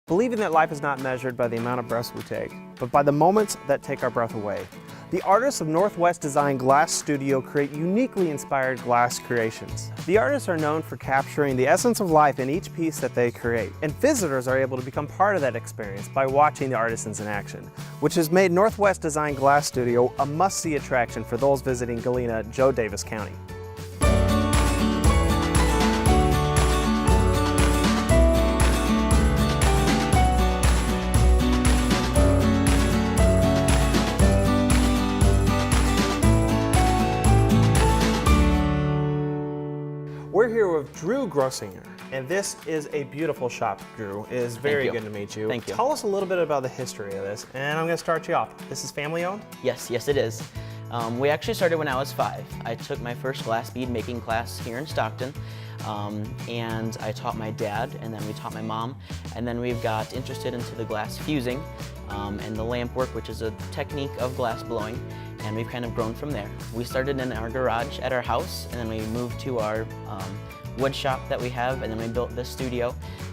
Believing that life is not measured by the amount of breaths we take, but by the moments that take our breath away. The artists of NorthWest Design Glass Studio create uniquely inspired glass creations. The artists are known for capturing the essence of life in each piece that they create, and visitors are able to become part of that experience by watching the artisans in action, which has made NorthWest Design Glass Studio a must-see attraction for those visiting Galena, Daviess County. We're here with Drew Grossinger, and this is a beautiful shop, Drew. It is very good to meet you. Thank you. Tell us a little bit about the history of this, and I'm going to start you off. This is family owned? Yes, it is. We actually started when I was 5. I took my first glass bead making class here in Stockton, and I taught my dad, and then we taught my mom, and then we've got interested into the glass fusing and the lamp work, which is a technique of glass blowing. And we've kind of grown from there. We started in our garage at our house, and then we moved to our wood shop that we have, and then we built this studio,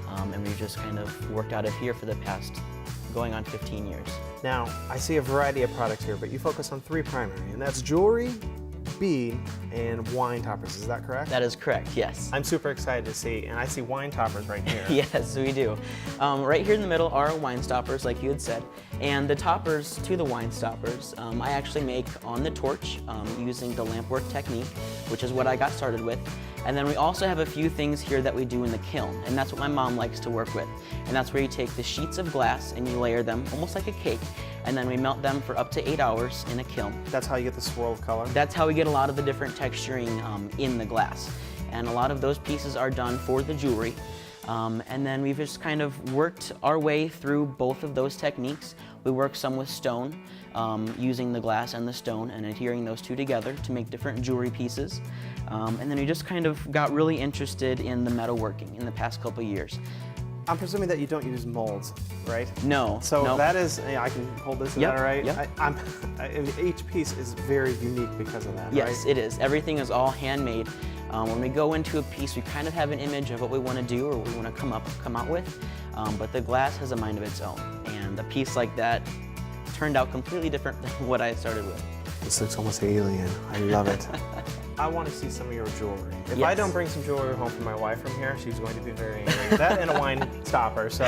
and we've just kind of worked out of here for the past going on 15 years. Now, I see a variety of products here, but you focus on 3 primary, and that's jewelry, bead, and wine toppers. Is that correct? That is correct, yes. I'm super excited to see, and I see wine toppers right here. Yes, we do. Right here in the middle are wine stoppers, like you had said, and the toppers to the wine stoppers I actually make on the torch using the lamp work technique, which is what I got started with. And then we also have a few things here that we do in the kiln, and that's what my mom likes to work with. And that's where you take the sheets of glass and you layer them almost like a cake, and then we melt them for up to 8 hours in a kiln. That's how you get the swirl of color? That's how we get a lot of the different texturing in the glass. And a lot of those pieces are done for the jewelry. And then we've just kind of worked our way through both of those techniques. We work some with stone, using the glass and the stone and adhering those two together to make different jewelry pieces. And then we just kind of got really interested in the metalworking in the past couple years. I'm presuming that you don't use molds, right? No. So no. That is, I can hold this, is that all right? Yep. Each piece is very unique because of that, yes, right? it is. Everything is all handmade. When we go into a piece, we kind of have an image of what we want to do or what we want to come out with, but the glass has a mind of its own. And a piece like that turned out completely different than what I started with. This looks almost alien. I love it. I want to see some of your jewelry. If I don't bring some jewelry home for my wife from here, she's going to be very angry. That and a wine stopper. So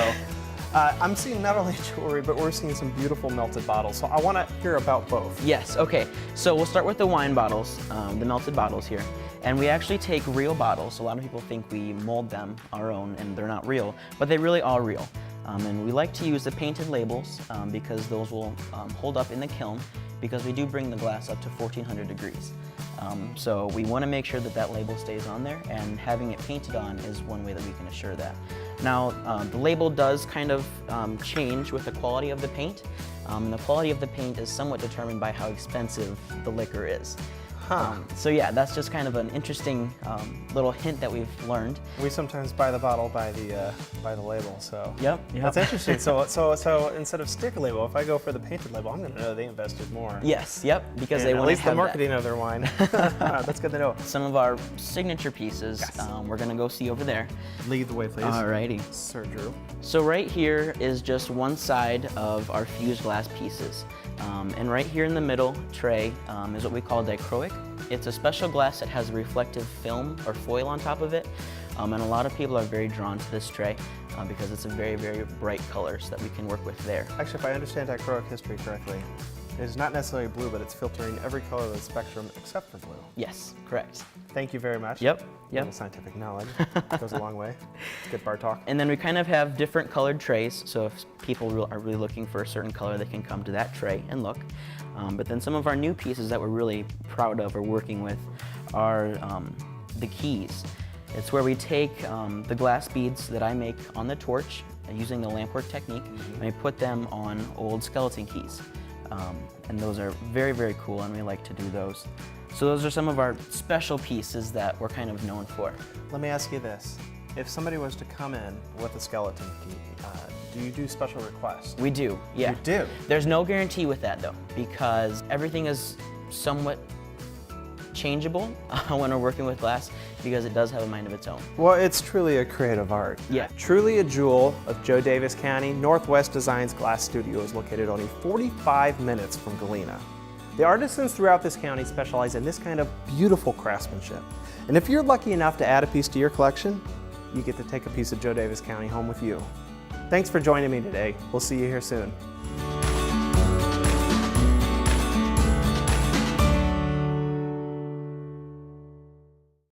I'm seeing not only jewelry, but we're seeing some beautiful melted bottles. So I want to hear about both. Yes, okay. So we'll start with the wine bottles, the melted bottles here. And we actually take real bottles. A lot of people think we mold them our own and they're not real, but they really are real. And we like to use the painted labels because those will hold up in the kiln, because we do bring the glass up to 1400 degrees. So we want to make sure that that label stays on there, and having it painted on is one way that we can assure that. Now, the label does kind of change with the quality of the paint, and the quality of the paint is somewhat determined by how expensive the liquor is. So yeah, that's just kind of an interesting little hint that we've learned. We sometimes buy the bottle by the label, so yep. That's interesting. So instead of sticker label, if I go for the painted label, I'm going to know they invested more. Yes, yep, because and they want to have at least the marketing of their wine. That's good to know. Some of our signature pieces, we're going to go see over there. Lead the way, please. Alrighty. Sir Drew. So right here is just one side of our fused glass pieces. And right here in the middle tray is what we call dichroic. It's a special glass that has a reflective film or foil on top of it. And a lot of people are very drawn to this tray because it's a very, very bright colors that we can work with there. Actually, if I understand dichroic history correctly, it's not necessarily blue, but it's filtering every color of the spectrum except for blue. Yes, correct. Thank you very much. Yep. A little scientific knowledge goes a long way. Good bar talk. And then we kind of have different colored trays, so if people are really looking for a certain color, they can come to that tray and look. But then some of our new pieces that we're really proud of or working with are the keys. It's where we take the glass beads that I make on the torch using the lamp work technique, and we put them on old skeleton keys. And those are very, very cool, and we like to do those. So those are some of our special pieces that we're kind of known for. Let me ask you this. If somebody was to come in with a skeleton key, do you do special requests? We do, yeah. You do? There's no guarantee with that though, because everything is somewhat changeable when we're working with glass. because it does have a mind of its own. Well, it's truly a creative art. Yeah. Truly a jewel of Daviess County, NorthWest Design's glass studio is located only 45 minutes from Galena. The artisans throughout this county specialize in this kind of beautiful craftsmanship. And if you're lucky enough to add a piece to your collection, you get to take a piece of Daviess County home with you. Thanks for joining me today. We'll see you here soon.